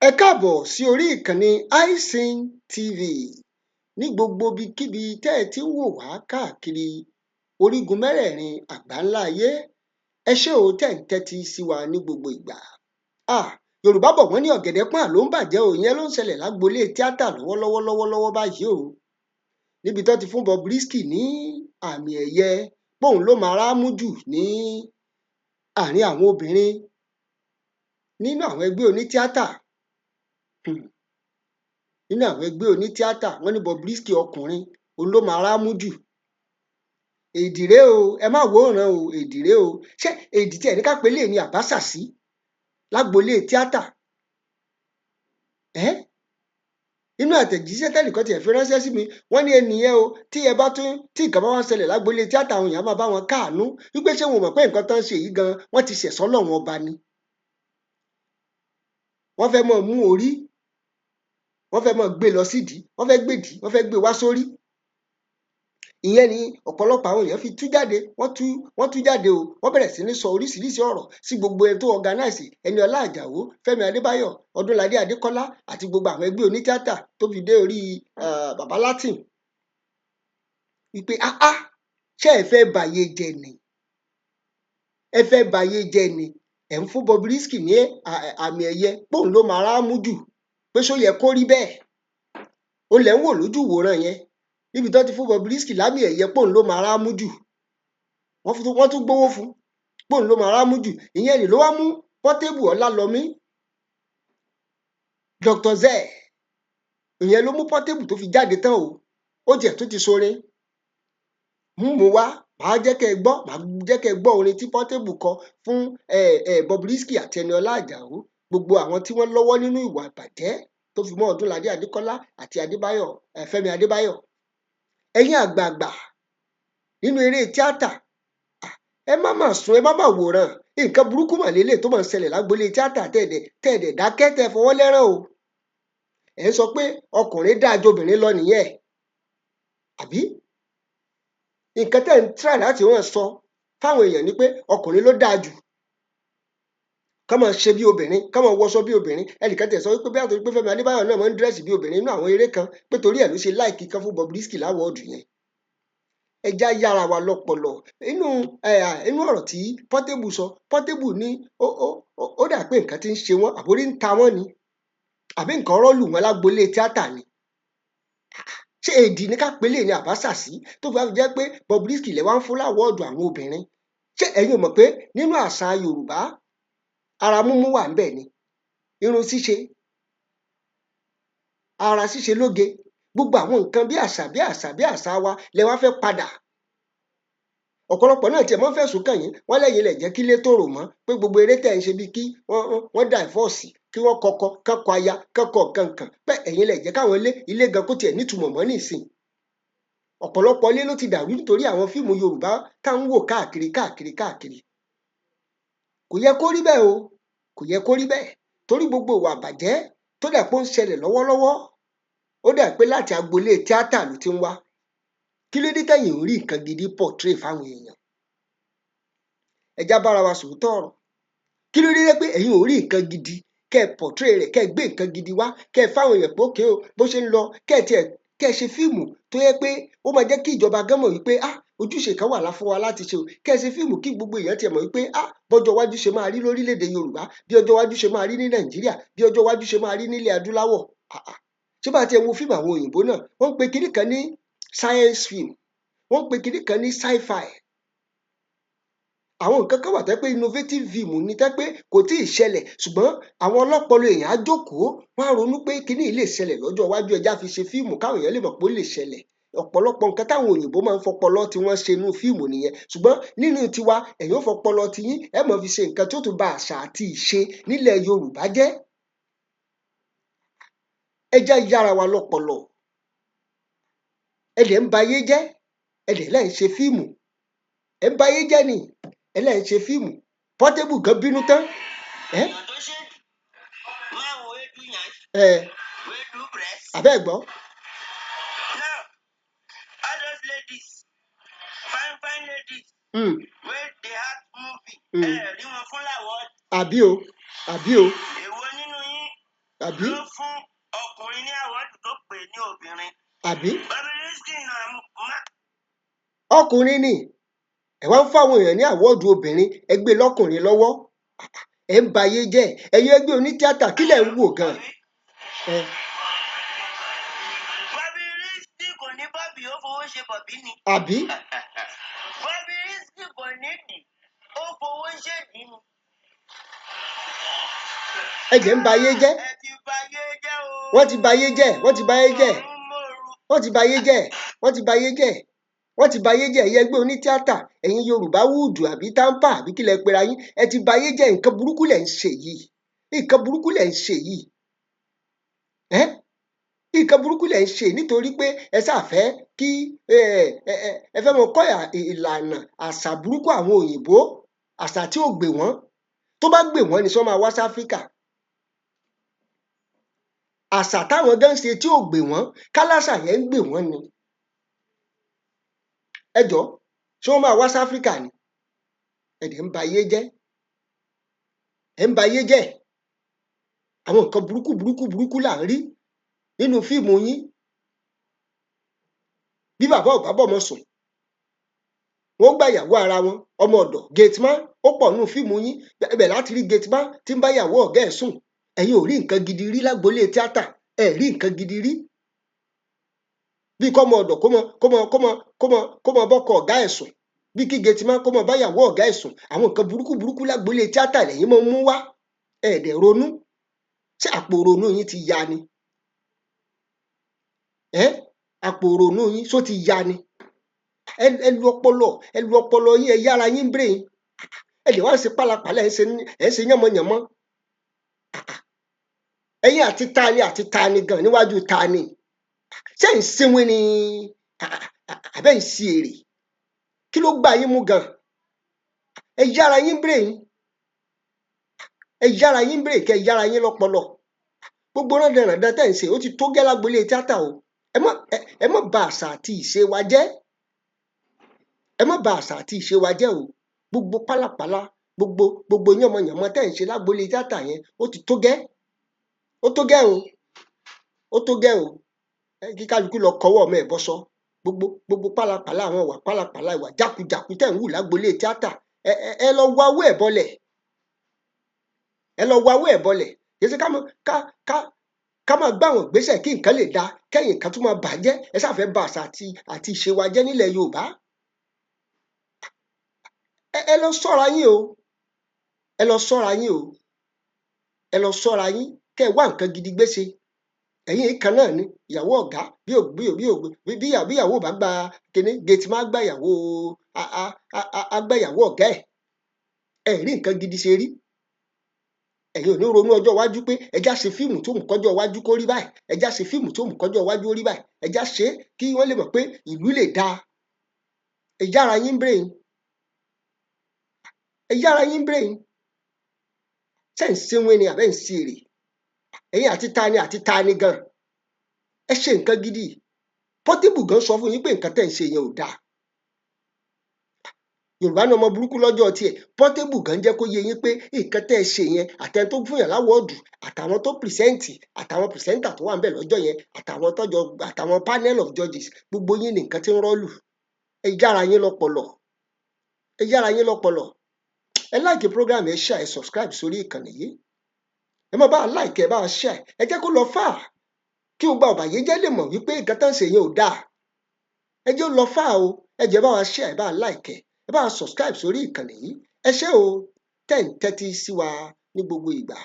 Ẹ káàbọ̀ sí orí ìkànnì iSing TV ní gbogbo ibikíbi tẹ́ ẹ ti ń wò wá káàkiri orígun mẹ́rẹ̀ẹ̀rin àgbáńlá ayé. Ẹ ṣé o tẹ́ ń tẹ́tí sí wa ní gbogbo ìgbà. Yorùbá bọ̀ wọ́n ní ọ̀gẹ̀dẹ̀ pọ́n ló ń bàjẹ́ o, ìyẹn ló ń ṣẹlẹ̀ lágboolé tíátà lọ́wọ́lọ́wọ́ báyìí o. Níbi tó ti fún Bobrisky ní àmì ẹ̀yẹ póun ló máa rámú jù ní àárín àwọn obìnrin nínú àwọn ẹgbẹ́ onítíátà. Nínú àwọn ẹgbẹ́ onítíátà wọ́n ní Bobrisky ọkùnrin òun ló máa rámú jù. Èdì rèé o, ẹ má wòran o, èdì rèé o. Ṣé èdì tí ẹ̀ní ká pé lè ní àbásàsí lágboolé tíátà? Inú àtẹ̀jíṣẹ́ tẹ́nìkan tiẹ̀ fi ránṣẹ́ sí mi, wọ́n ní ẹnìyẹn o, tí nǹkan bá wá ṣẹlẹ̀ lágboolé tíátà àwọn èèyàn máa bá wọn káàánú wípé ṣé wọn mọ̀ pé nǹkan tán ń ṣe yìí gan wọ́n ti ṣẹ̀ sọ́lọ́run ọba ni. Wọ́n fẹ́ mọ́ mú orí, wọ́n fẹ́ mọ́ gbé lọ sídìí, wọ́n fẹ́ gbèdì, wọ́n fẹ́ gbé wá sórí. Ìyẹn ni ọ̀pọ̀lọpọ̀ àwọn èèyàn fi tú jáde, wọ́n tú jáde o, wọ́n bẹ̀rẹ̀ sí ní sọ oríṣiríṣi ọ̀rọ̀ sí gbogbo ẹni tó organize Eniola Ajao, Femi Adebayo, Odunlade, Adekola àti gbogbo àwọn ẹgbẹ́ onítíátà tó fi dé orí bàbá Latin. Wípé ṣé ẹ fẹ́ bàyé jẹ ni? Ẹ fẹ́ bàyé jẹ ni? Ẹ̀ ń fún Bobrisky ní àmì ẹ̀yẹ póun ló máa rámú jù, pé ṣó yẹ kó rí bẹ́ẹ̀? Ó lẹ̀ ń wò lójú ìwòran yẹn. Níbi tó ti fún Bobrisky lámì ẹ̀yẹ póun ló máa rámú jù. Wọ́n tún gbówó fún póun ló máa rámú jù. Ìyẹn ni ló wá mú Portable Ọlálọmí, Dr. Z. Ìyẹn ló mú Portable tó fi jáde tán o. Ó jẹ́ tó ti sorin. Mú wá, màá jẹ́ kẹ́ ẹ gbọ́ orin tí Portable kọ fún Bobrisky àti Eniola Ajao. Gbogbo àwọn tí wọ́n lọ́wọ́ nínú ìwà ìbàjẹ́ tó fi mọ́ Odunlade, Adekola àti Femi Adebayo. Ẹ̀yin àgbààgbà nínú eré tíátà, ẹ má mà sùn, ẹ má mà wòran. Nǹkan burúkú mà lélẹ̀ tó máa ń ṣẹlẹ̀ lágboolé tíátà tẹ́ẹ̀dẹ̀ dákẹ́ tẹ́ fọwọ́ lẹ́rán o. Ẹ ń sọ pé ọkùnrin dáa ju obìnrin lọ nìyẹn. Àbí? Nǹkan tẹ́ ń try láti wọ́n sọ fáwọn èèyàn ni pé ọkùnrin ló dáa jù. Ká máa ṣe bí obìnrin, ká máa wọṣọ bí obìnrin. Ẹnìkan tẹ̀ sọ wípé bí àtòrí pé Femi Adebayo náà máa ń dírẹ́sì bí obìnrin nínú àwọn eré kan, pé torí ẹ̀ ló ṣe láìkí kan fún Bobrisky láwọ́ọ̀dù yẹn. Ẹja yára wa lọ́pọlọ. Inú ọ̀rọ̀ tí Portable sọ, Portable ní ó dà pé nǹkan ti ń ṣe wọ́n, àbórí ń ta wọ́n ni, àbí nǹkan rọ́ọ̀lù wọn lágboolé tíátà ni. Ṣé èdì ní ká pé lè ní àbásàsí tó fi jẹ́ pé Bobrisky lè wá ń fún láwọ́ọ̀dù àwọn obìnrin? Ṣé ẹ̀yin ò mọ̀ pé nínú àṣà Yorùbá ara múmú wà ń bẹ̀ ni? Irun ṣíṣe, ara ṣíṣe lóge, gbogbo àwọn nǹkan bí àṣà wa lẹ wá fẹ́ padà. Ọ̀pọ̀lọpọ̀ náà tiẹ̀ máa ń fẹ̀sùn kàn yín, wọ́n lẹ́yìn lẹ̀ jẹ́ kí ilé tòrò mọ́, pé gbogbo eré tẹ̀ ń ṣe bí kí wọ́n divorce, kí wọ́n kọ́kọ́ aya, kọ́kọ́ kankan, pé ẹ̀yin lẹ̀ jẹ́ káwọn ilé gan kó tiẹ̀ nítumọ̀ mọ́ nísìn. Ọ̀pọ̀lọpọ̀ ilé ló ti dàrú nítorí àwọn fíìmù Yorùbá tá ń wò káàkiri. Kò yẹ kó rí bẹ́ẹ̀ o, kò yẹ kó rí bẹ́ẹ̀, torí gbogbo ìwà àbàjẹ́ tó dà pé ó ń ṣẹlẹ̀ lọ́wọ́lọ́wọ́, ó dà pé láti agboolé tíátà ló ti ń wá. Kí ló dé tẹ̀yin ò rí nǹkan gidi portray fáwọn èèyàn? Ẹja bára wa sòótọ́ ọ̀rọ̀. Kí ló dé pé ẹ̀yin ò rí nǹkan gidi kẹ́ ẹ portray rẹ̀, kẹ́ ẹ gbé nǹkan gidi wá, kẹ́ ẹ fáwọn èèyàn pé ókè o, bó ṣe ń lọ, kẹ́ ẹ ṣe fíìmù tó yẹ pé ó máa jẹ́ kí ìjọba gan mọ̀ wípé ojúṣe kan wà fún wa láti ṣe o. Kẹ́ ẹ ṣe fíìmù kí gbogbo èèyàn tiẹ̀ mọ̀ wípé bọ́jọ́ iwájú ṣe máa rí lórílẹ̀‐èdè Yorùbá, bí ọjọ́ iwájú ṣe máa rí ní Nàìjíríà, bí ọjọ́ iwájú ṣe máa rí nílẹ̀ adúláwọ̀. Ṣé bá ti ẹ wo fíìmù àwọn òyìnbó náà, wọ́n ń pe kinní kan ní science film, wọ́n ń pe kinní kan ní sci-fi. Àwọn nǹkan kan wà tẹ́ pé innovative film ni, tẹ́ pé kò tí ì ṣẹlẹ̀, ṣùgbọ́n àwọn ọlọ́pọlọ èèyàn á jókòó, wọ́n á ronú pé kinní yìí lè ṣẹlẹ̀ lọ́jọ́ iwájú, ẹja fi ṣe fíìmù káwọn èèyàn lè mọ̀ pé ó lè ṣẹlẹ̀. Ọ̀pọ̀lọpọ̀ nǹkan táwọn òyìnbó máa ń fọpọlọ tí wọ́n ṣe inú fíìmù nìyẹn, ṣùgbọ́n nínú tiwa ẹ̀yin ó fọpọlọ tiyín, ẹ máa fi ṣe nǹkan tí ó tún ba àṣà àti ìṣe nílẹ̀ Yorùbá jẹ́. Ẹja yára wa lọ́pọlọ. Ẹ̀dẹ̀ ń bayé jẹ́, ẹ̀dẹ̀ lẹ́ ń ṣe fíìmù, ẹ̀ ń bayé jẹ́ ni, ẹ̀ lẹ́ ń ṣe fíìmù. Portable gan bínú tán. Àbẹ́ gbọ́. Fine ladies. Wey dey act movie. Rí wọn fún làwọ̀. Àbí o. Èwo nínú yín àbí ló fún ọkùnrin ní àwọ́dù tó pè ní obìnrin. àbí Bobrisky náà ọkùnrin ni ẹ wá ń fáwọn èèyàn ní àwọ́ọ̀dù obìnrin ẹ gbé lọ́kùnrin lọ́wọ́ ẹ ń ba ayé jẹ́ ẹ̀yin ẹgbẹ́ onítíátà kílẹ̀ ń wò gan. Bobrisky kò ní bọ́bì ó fowó ṣe bọ̀bí ni. àbí Bobrisky kò nídìí ó fowó ṣèdí ni. ẹ̀jẹ̀ ń ba ayé jẹ́ Ẹ ti ba ayé jẹ́ o. wọ́n ti ba ayé jẹ́ wọ́n ti ba ayé jẹ́ wọ́n ti ba ayé jẹ́ wọ́n ti ba ayé jẹ́ wọ́n ti ba ayé jẹ́ ẹ̀yin ẹgbẹ́ onítíátà ẹ̀yin Yorùbá wúùdù àbí táǹpà àbí kílẹ̀ pera yín ẹ ti ba ayé jẹ́ nǹkan burúkú lẹ̀ ń ṣe yìí nǹkan burúkú lẹ̀ ń ṣe yìí nǹkan burúkú lẹ̀ ń ṣe nítorí pé ẹ ṣàfẹ́ kí ẹ fẹ́ mọ kọ́ ìlànà àṣà burúkú àwọn òyìnbó àṣà tí ò gbè wọ́n tó bá gbè wọ́n ni sọ máa wá sí Áfíríkà àṣà táwọn gan ṣe tí ò gbè wọ́n kálásà yẹn ń gbè wọ́n ni ẹ jọ ṣé wọ́n máa wá sí Áfíríkà ni ẹ̀dẹ̀ ń ba ayé jẹ́ ẹ̀ ń ba ayé jẹ́ àwọn nǹkan burúkú burúkú burúkú là ń rí nínú fíìmù yín bí bàbá ò bá bọ́mọ sùn wọ́n gba ìyàwó ara wọn ọmọ ọ̀dọ̀ gateman ó pọ̀ nínú fíìmù yín ibẹ̀ láti rí gateman tí ń bá ìyàwó ọ̀gá ẹ̀ sùn ẹ̀yin ò rí nǹkan gidi rí lágboolé tíátà ẹ̀ rí nǹkan gidi rí bí kọ́mọ ọ̀dọ̀ kó mọ bọ́kọ ọ̀gá ẹ̀ sùn bí kí gateman kó mọ bá ìyàwó ọ̀gá ẹ̀ sùn àwọn nǹkan burúkú burúkú lágboolé tíátà lẹ́yìn mọ́ mú wá ẹ̀ẹ́dẹ̀ ronú ṣé àpò ronú yín ti ya ni àpò ronú yín só ti ya ni ẹ lu ọpọlọ yín ẹ yára yín brain ẹ lè wá ṣe pálapàla ẹ ṣe yánmọyànmọ ẹ̀yin àti tani gan níwájú tani ṣé ń sinwin ni àbẹ́ ń ṣe èrè kí ló gbà yín mú gan ẹ yára yín brain kẹ yára yín lọ́pọlọ gbogbo náà dandan tẹ́ ń ṣe ó ti tó gẹ́ lágboolé tíátà o ẹ má bà àṣà àti ìṣe wa jẹ́ ẹ má bà àṣà àti ìṣe wa jẹ́ o gbogbo pálapàla gbogbo yánmọyànmọ tẹ́ ń ṣe lágboolé tíátà yẹn ó ti tó gẹ́ ó tó gẹ́ o kí kálukú lọ kọwọ́ ọmọ ẹ̀ bọ́sọ́ gbogbo pálapàla àwọn ìwà pálapàla ìwà jákujàku tẹ́ ń wù lágboolé tíátà ẹ lọ wá owó ẹ̀ bọlẹ̀ kì í ṣe ká máa gbá àwọn ìgbésẹ̀ kí nǹkan lè da kẹ́yìn kan tún máa bàjẹ́ ẹ ṣàfẹ́ bà àṣà àti ìṣe wa jẹ́ nílẹ̀ Yorùbá ẹ lọ ṣọ́ra yín o ẹ lọ ṣọ́ra yín kẹ́ ẹ wá nǹkan gidi gbé ṣe ẹ̀yin kan náà ni ìyàwó ọ̀gá bí ìyàwó bá gba kíní gate má gbà ìyàwó ọ̀gá ẹ̀ rí nǹkan gidi ṣe rí ẹ̀yin ò ní ronú ọjọ́ iwájú pé ẹjá ṣe fíìmù tó mú kọjọ́ iwájú kó rí báyìí ẹjá ṣe fíìmù tó mú kọjọ́ iwájú ó rí báyìí ẹjá ṣe kí wọ́n lè mọ̀ pé ìlú lè dáa ẹ yára yín brain ṣe ń sinwin ni àbẹ́ ń ṣe èrè ẹ̀yin àti tani gan ẹ ṣe nǹkan gidi Portable gan sọ fún yín pé nǹkan tẹ́ ń ṣe yẹn ò dáa Yorùbá ní ọmọ burúkú lọ́jọ́ tiẹ̀ Portable gan jẹ́ kó yé yín pé nǹkan tẹ́ ẹ ṣe yẹn àtẹni tó fún yàn láwọ́ọ̀dù àtàwọn tó pìrìsẹ́ǹtì àtàwọn pìrìsẹ́ǹtà tó wà ń bẹ̀ lọ́jọ́ yẹn àtàwọn panel of judges gbogbo yín ní nǹkan tí ń rọ́ọ̀lù ẹ yára yín lọ́pọlọ ẹ like program ẹ share ẹ subscribe sórí ìkànnì yìí ẹ má bá a like ẹ bá a share ẹ jẹ́ kó lọ fà kí o gba ọ̀bàyéjẹ́ lè mọ̀ wípé nǹkan tán ṣe yẹn ò dáa ẹ jẹ́ ó lọ fà o ẹ jẹ́ bá wa share ẹ bá a like ẹ bá a subscribe sórí ìkànnì yìí ẹ ṣé o tẹ́ ń tẹ́tí sí wa ní gbogbo ìgbà.